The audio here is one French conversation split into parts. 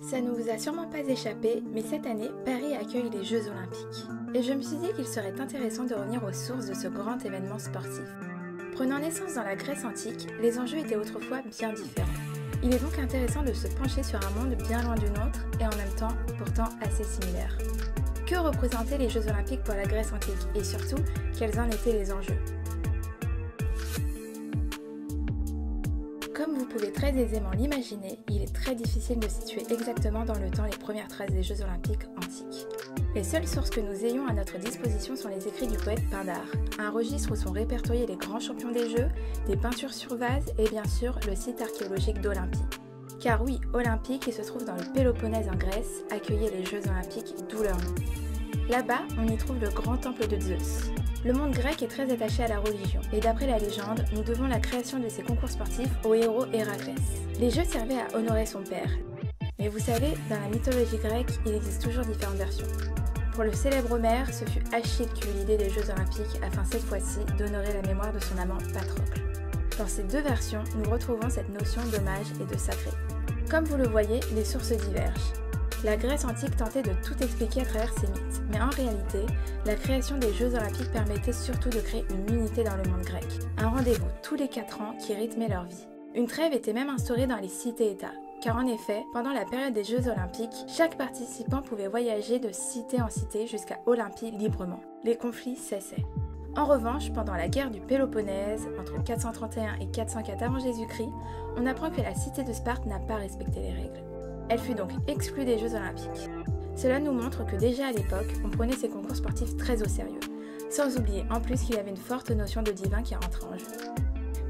Ça ne vous a sûrement pas échappé, mais cette année, Paris accueille les Jeux Olympiques. Et je me suis dit qu'il serait intéressant de revenir aux sources de ce grand événement sportif. Prenant naissance dans la Grèce antique, les enjeux étaient autrefois bien différents. Il est donc intéressant de se pencher sur un monde bien loin du nôtre et en même temps, pourtant assez similaire. Que représentaient les Jeux Olympiques pour la Grèce antique et surtout, quels en étaient les enjeux ? Comme vous pouvez très aisément l'imaginer, il est très difficile de situer exactement dans le temps les premières traces des Jeux Olympiques antiques. Les seules sources que nous ayons à notre disposition sont les écrits du poète Pindare, un registre où sont répertoriés les grands champions des Jeux, des peintures sur vase et bien sûr le site archéologique d'Olympie. Car oui, Olympie, qui se trouve dans le Péloponnèse en Grèce, accueillait les Jeux Olympiques, d'où leur nom. Là-bas, on y trouve le grand temple de Zeus. Le monde grec est très attaché à la religion, et d'après la légende, nous devons la création de ces concours sportifs au héros Héraclès. Les Jeux servaient à honorer son père. Mais vous savez, dans la mythologie grecque, il existe toujours différentes versions. Pour le célèbre Homère, ce fut Achille qui eut l'idée des Jeux Olympiques afin cette fois-ci d'honorer la mémoire de son amant Patrocle. Dans ces deux versions, nous retrouvons cette notion d'hommage et de sacré. Comme vous le voyez, les sources divergent. La Grèce antique tentait de tout expliquer à travers ses mythes, mais en réalité, la création des Jeux Olympiques permettait surtout de créer une unité dans le monde grec, un rendez-vous tous les 4 ans qui rythmait leur vie. Une trêve était même instaurée dans les cités-États, car en effet, pendant la période des Jeux Olympiques, chaque participant pouvait voyager de cité en cité jusqu'à Olympie librement. Les conflits cessaient. En revanche, pendant la guerre du Péloponnèse, entre 431 et 404 avant Jésus-Christ, on apprend que la cité de Sparte n'a pas respecté les règles. Elle fut donc exclue des Jeux Olympiques. Cela nous montre que déjà à l'époque, on prenait ces concours sportifs très au sérieux, sans oublier en plus qu'il y avait une forte notion de divin qui rentrait en jeu.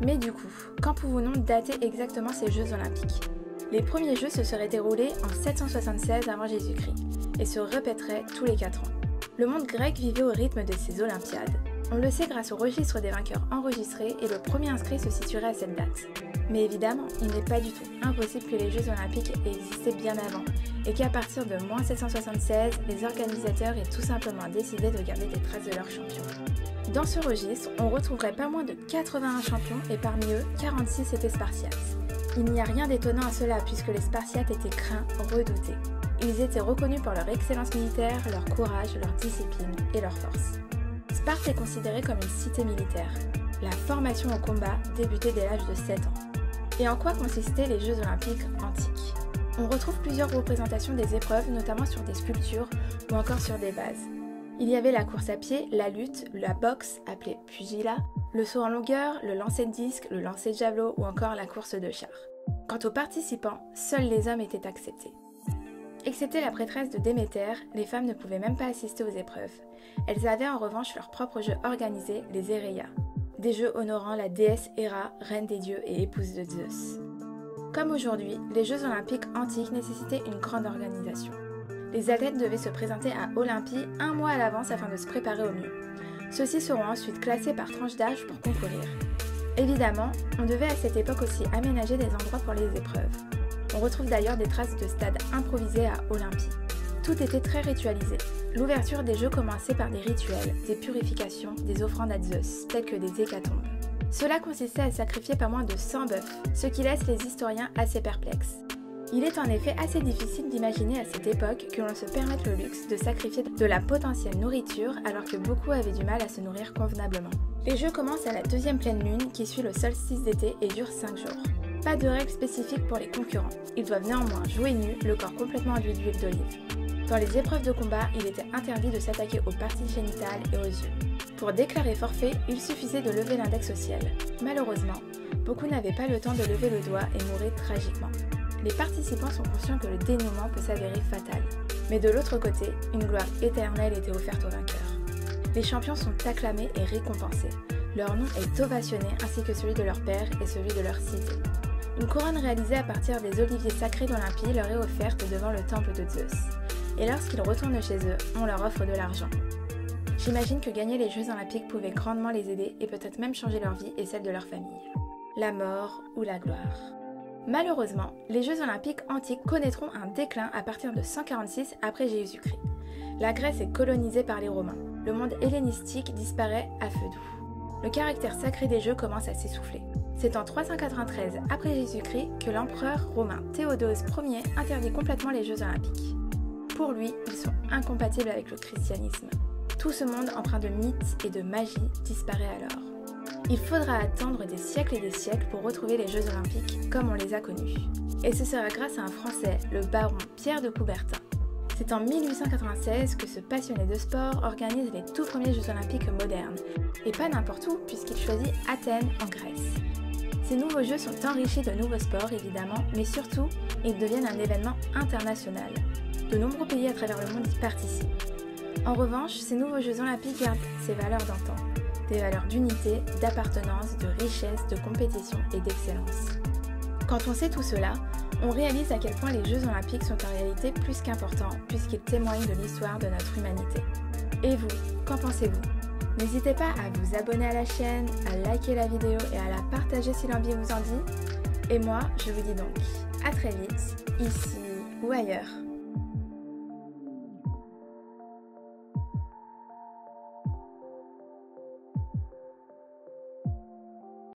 Mais du coup, quand pouvons-nous dater exactement ces Jeux Olympiques ? Les premiers Jeux se seraient déroulés en 776 avant Jésus-Christ et se répéteraient tous les 4 ans. Le monde grec vivait au rythme de ces Olympiades. On le sait grâce au registre des vainqueurs enregistrés et le premier inscrit se situerait à cette date. Mais évidemment, il n'est pas du tout impossible que les Jeux Olympiques aient existé bien avant et qu'à partir de 776, les organisateurs aient tout simplement décidé de garder des traces de leurs champions. Dans ce registre, on retrouverait pas moins de 81 champions et parmi eux, 46 étaient Spartiates. Il n'y a rien d'étonnant à cela puisque les Spartiates étaient craints, redoutés. Ils étaient reconnus pour leur excellence militaire, leur courage, leur discipline et leur force. Sparte est considérée comme une cité militaire. La formation au combat débutait dès l'âge de 7 ans. Et en quoi consistaient les Jeux Olympiques antiques ? On retrouve plusieurs représentations des épreuves, notamment sur des sculptures ou encore sur des vases. Il y avait la course à pied, la lutte, la boxe, appelée pugilat, le saut en longueur, le lancer de disque, le lancer de javelot ou encore la course de char. Quant aux participants, seuls les hommes étaient acceptés. Excepté la prêtresse de Déméter, les femmes ne pouvaient même pas assister aux épreuves. Elles avaient en revanche leur propre jeu organisé, les Héréias. Des jeux honorant la déesse Héra, reine des dieux et épouse de Zeus. Comme aujourd'hui, les Jeux Olympiques antiques nécessitaient une grande organisation. Les athlètes devaient se présenter à Olympie un mois à l'avance afin de se préparer au mieux. Ceux-ci seront ensuite classés par tranche d'âge pour concourir. Évidemment, on devait à cette époque aussi aménager des endroits pour les épreuves. On retrouve d'ailleurs des traces de stades improvisés à Olympie. Tout était très ritualisé. L'ouverture des Jeux commençait par des rituels, des purifications, des offrandes à Zeus, telles que des hécatombes. Cela consistait à sacrifier pas moins de 100 bœufs, ce qui laisse les historiens assez perplexes. Il est en effet assez difficile d'imaginer à cette époque que l'on se permette le luxe de sacrifier de la potentielle nourriture alors que beaucoup avaient du mal à se nourrir convenablement. Les Jeux commencent à la deuxième pleine lune qui suit le solstice d'été et dure 5 jours. Pas de règles spécifiques pour les concurrents. Ils doivent néanmoins jouer nus, le corps complètement enduit d'huile d'olive. Dans les épreuves de combat, il était interdit de s'attaquer aux parties génitales et aux yeux. Pour déclarer forfait, il suffisait de lever l'index au ciel. Malheureusement, beaucoup n'avaient pas le temps de lever le doigt et mouraient tragiquement. Les participants sont conscients que le dénouement peut s'avérer fatal. Mais de l'autre côté, une gloire éternelle était offerte aux vainqueurs. Les champions sont acclamés et récompensés. Leur nom est ovationné ainsi que celui de leur père et celui de leur cité. Une couronne réalisée à partir des oliviers sacrés d'Olympie leur est offerte devant le temple de Zeus. Et lorsqu'ils retournent chez eux, on leur offre de l'argent. J'imagine que gagner les Jeux Olympiques pouvait grandement les aider et peut-être même changer leur vie et celle de leur famille. La mort ou la gloire. Malheureusement, les Jeux Olympiques antiques connaîtront un déclin à partir de 146 après Jésus-Christ. La Grèce est colonisée par les Romains. Le monde hellénistique disparaît à feu doux. Le caractère sacré des Jeux commence à s'essouffler. C'est en 393 après Jésus-Christ que l'empereur romain Théodose Ier interdit complètement les Jeux olympiques. Pour lui, ils sont incompatibles avec le christianisme. Tout ce monde empreint de mythes et de magie disparaît alors. Il faudra attendre des siècles et des siècles pour retrouver les Jeux olympiques comme on les a connus. Et ce sera grâce à un Français, le baron Pierre de Coubertin. C'est en 1896 que ce passionné de sport organise les tout premiers Jeux olympiques modernes. Et pas n'importe où, puisqu'il choisit Athènes en Grèce. Ces nouveaux Jeux sont enrichis de nouveaux sports évidemment, mais surtout, ils deviennent un événement international. De nombreux pays à travers le monde y participent. En revanche, ces nouveaux Jeux olympiques gardent ces valeurs d'antan. Des valeurs d'unité, d'appartenance, de richesse, de compétition et d'excellence. Quand on sait tout cela, on réalise à quel point les Jeux olympiques sont en réalité plus qu'importants puisqu'ils témoignent de l'histoire de notre humanité. Et vous, qu'en pensez-vous ? N'hésitez pas à vous abonner à la chaîne, à liker la vidéo et à la partager si l'envie vous en dit. Et moi, je vous dis donc à très vite, ici ou ailleurs.